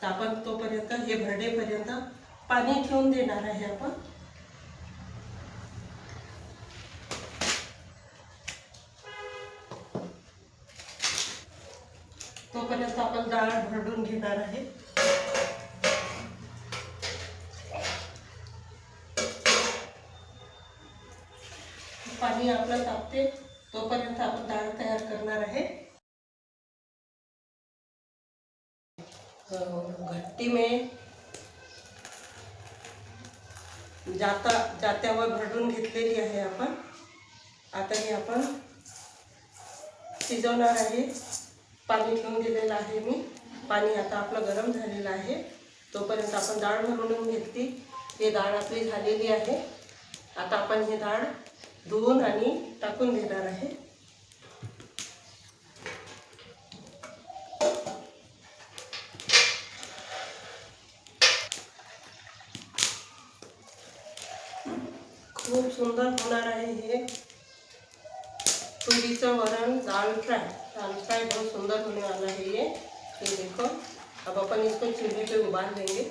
तर आपण तोपर्यंत हे भरडेपर्यंत पाणी ठेवून देणार आहे आपण. तोपर्यंत आपण डाळ भरडून घेणार आहे. पाणी आपलं तापते तोपर्यंत आपण डाळ तयार करणार आहे. घट्टी में जात्यावर भरडून घेतलेली आहे आपण. आता हे आपण शिजवणार आहे. पाणी ठेवून दिलेलं आहे मी. पाणी आता आपलं गरम झालेलं आहे. तोपर्यंत आपण डाळ भरून घेतली. ही डाळ आपली झालेली आहे. आता आपण ही डाळ धुवून आणि टाकून देणार आहे. खूप सुंदर होणार आहे हे तुरीचं वरण दाल फ्राई. बहुत सुंदर होने वाला है ये देखो. अब अपन इसको चूल्हे पे उबाल लेंगे.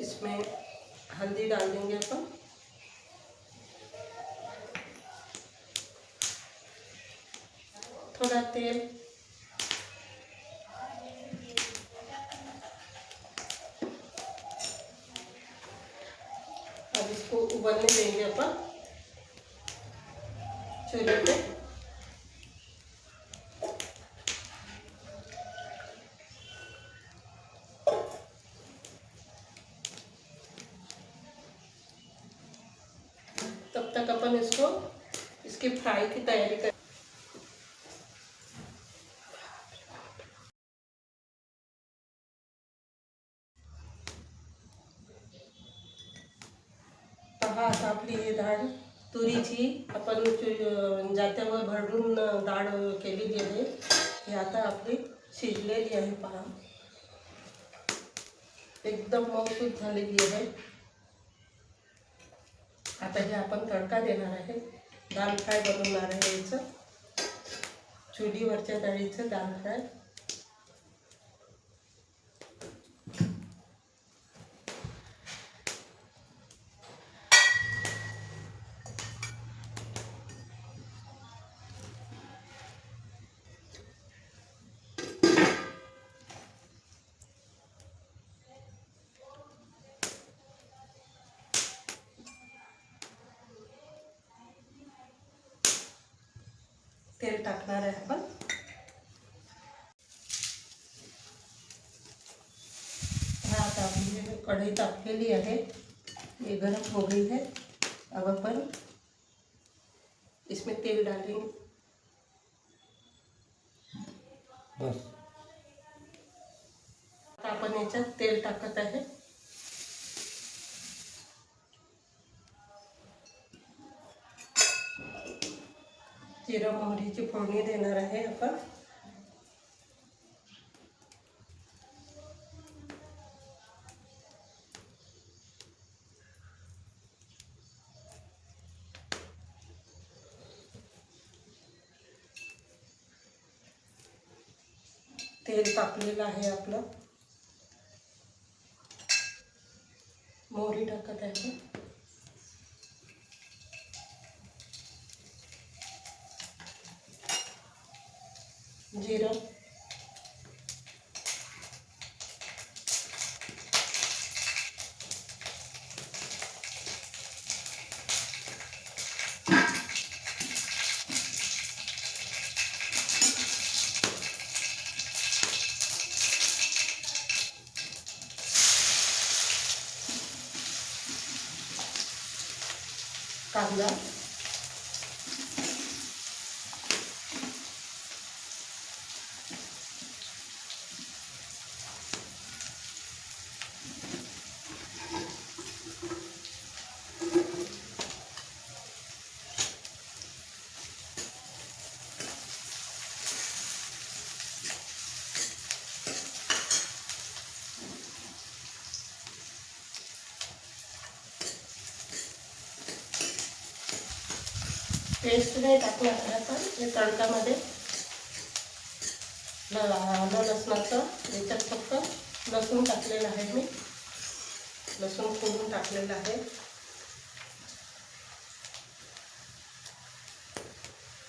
इसमें हल्दी डाल देंगे अपन. थोड़ा तेल. अब इसको उबलने देंगे अपन चूल्हे पे. तब तक अपन इसकी फ्राई की तैयारी कर. पहा आता आपली ही डाळ तुरीची आपण जात्यावर भरडून डाळ केलेली आहे. ही आता आपली शिजलेली आहे. पहा एकदम मऊसूत झालेली आहे. आता हे आपण तडका देणार आहे. दाल फ्राय बनवणार आहे याचं. चुलीवरच्या डाळीचं दाल फ्राय. तेल टाकणार आहे आपण. हा आता आपली कढई तापलेली आहे. ये गरम हो गई है. अब अपन इसमें तेल डालेंगे. बस आता आपण याच्यात तेल टाकत आहे. जिरा मोहरीची फोडणी देणार आहे आपण. तेल तापलेलं आहे आपलं. मोहरी टाकत आहे. जिरं, कांदा, पेस्ट नाही टाकणार आहे आपण हे तडकामध्ये. लसणाचं याच्यात फक्त लसूण टाकलेलं आहे मी. लसूण खोडून टाकलेलं आहे.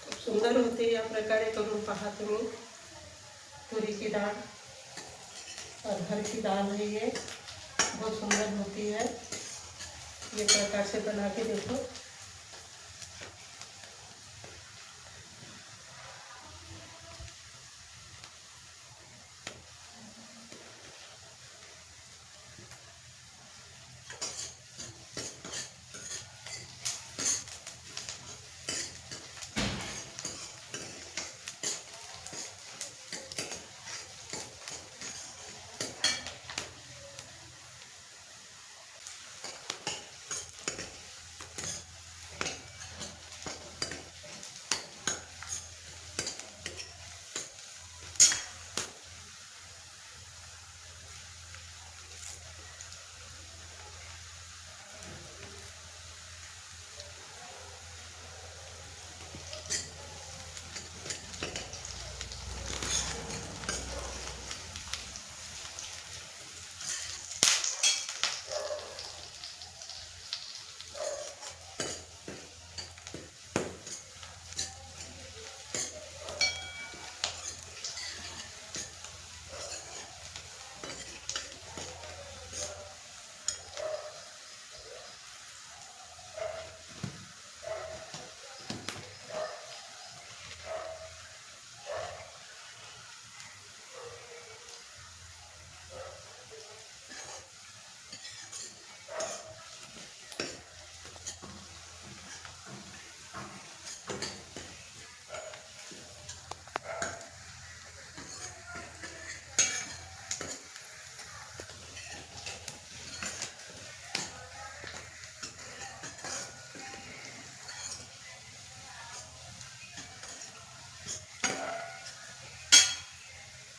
खूप सुंदर होते. या प्रकारे करून पहा तुम्ही. तुरीची डाळ, अरहर की दाल है ये, बहुत सुंदर होती है. ये प्रकार से बना के देखो.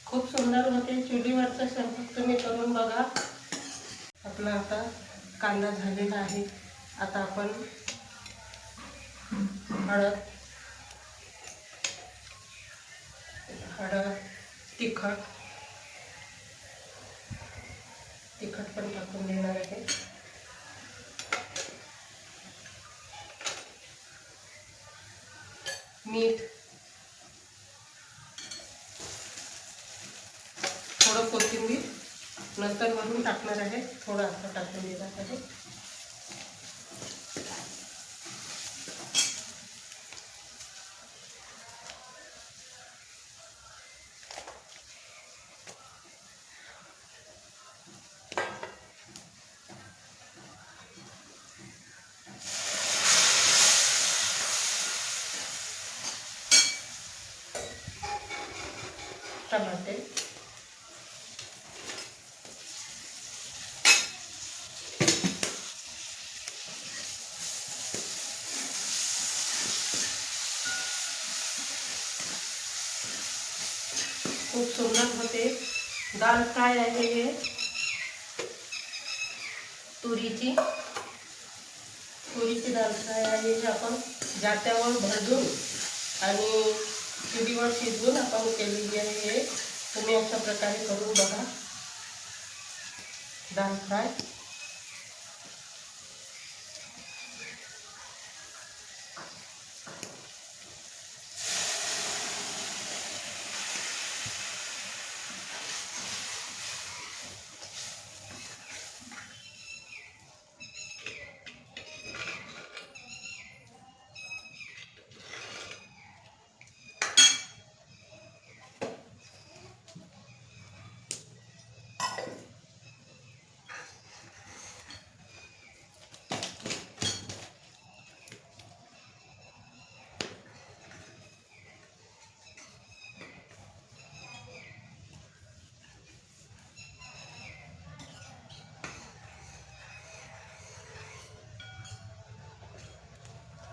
खूप सुंदर होते. चुलीवरचा स्वयंपाक तुम्ही करून बघा. आपला आता कांदा झालेला आहे. आता आपण हळद, तिखट पण टाकून देणार आहे. मीठ, थोडं कोथिंबीर नंतर वरून टाकणार आहे. थोडं आता टाकून देणार आहे. टमाटे, खूप सुंदर होते. दाल फ्राय आहे हे तुरीची दाल फ्राय आहे. हे आपण जात्यावर भाजून आणि चुलीवर शिजवून आपण केलेली आहे. हे तुम्ही अशा प्रकारे करून बघा. दाल फ्राय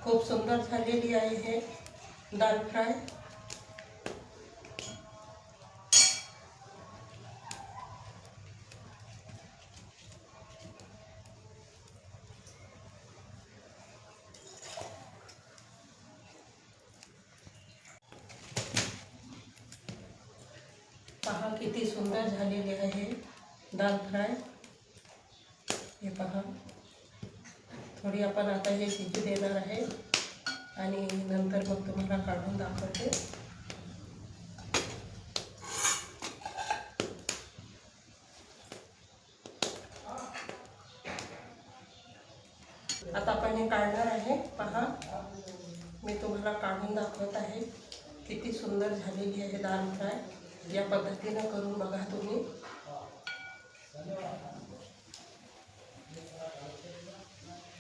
खूप सुंदर झालेली आहे हे दाल फ्राय. पहा किती सुंदर झालेले आहे दाल फ्राय. हे पहा, थोडी आपण आता हे शिजू देणार आहे आणि नंतर मग तुम्हाला काढून दाखवते. आता आपण हे काढणार आहे. पहा, मी तुम्हाला काढून दाखवत आहे. किती सुंदर झालेली आहे दाल फ्राय. या पद्धतीनं करून बघा तुम्ही.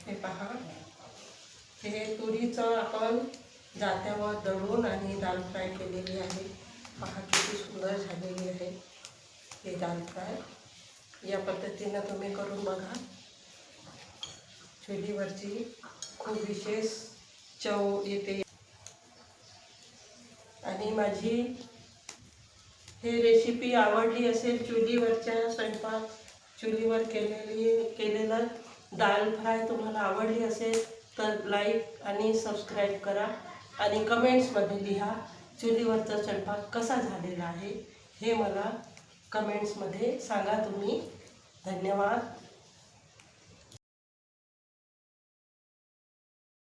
हे पहा, हे तुरीचं आपण जात्यावर दळून आणि दाल फ्राय केलेली आहे. पहा किती सुंदर झालेली आहे हे दाल फ्राय. या पद्धतीनं तुम्ही करून बघा. चुलीवरची खूप विशेष चव येते. आणि माझी हे रेसिपी आवडली असेल, चुलीवरच्या स्वयंपाक, चुलीवर केलेला दाल फ्राय तुम्हाला आवडली असेल तर लाईक आणि सबस्क्राईब करा आणि कमेंट्समध्ये लिहा चुलीवरचा स्वयंपाक कसा झालेला आहे हे मला कमेंट्समध्ये सांगा तुम्ही. धन्यवाद.